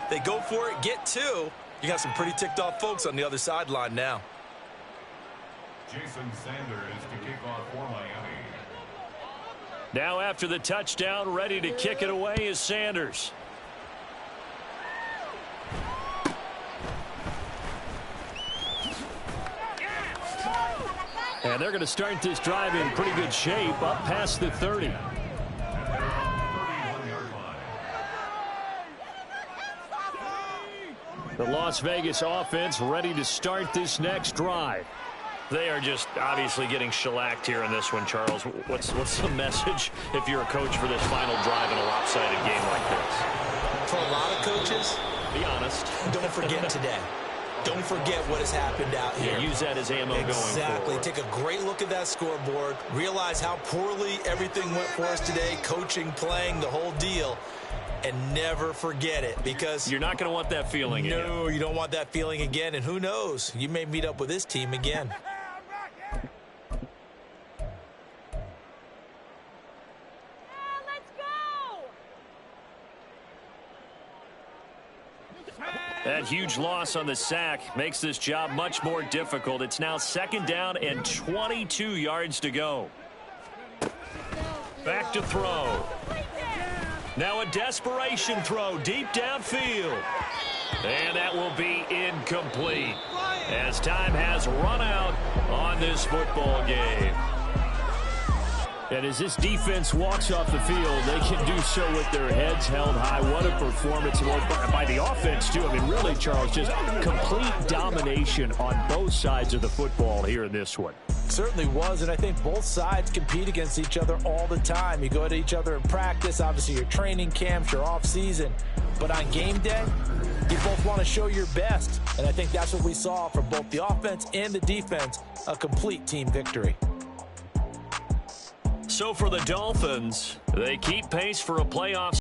they go for it, get 2. You got some pretty ticked off folks on the other sideline now. Jason Sanders to kick off for Miami. Now after the touchdown, ready to kick it away is Sanders. And they're going to start this drive in pretty good shape, up past the 30. The Las Vegas offense ready to start this next drive. They are just obviously getting shellacked here in this one, Charles. What's the message if you're a coach for this final drive in a lopsided game like this? For a lot of coaches, Be honest. Don't forget today. Don't forget what has happened out here. Yeah, use that as ammo going forward. Exactly. Take a great look at that scoreboard. Realize how poorly everything went for us today. Coaching, playing, the whole deal. And never forget it, because you're not going to want that feeling again. No, you don't want that feeling again. And who knows? You may meet up with this team again. That huge loss on the sack makes this job much more difficult. It's now 2nd down and 22 yards to go. Back to throw. Now a desperation throw deep downfield. And that will be incomplete as time has run out on this football game. And as this defense walks off the field, they can do so with their heads held high. What a performance by the offense, too. I mean, really, Charles, just complete domination on both sides of the football here in this one. Certainly was, and I think both sides compete against each other all the time. You go to each other in practice, obviously your training camps, your off-season. But on game day, you both want to show your best. And I think that's what we saw from both the offense and the defense, a complete team victory. So for the Dolphins, they keep pace for a playoff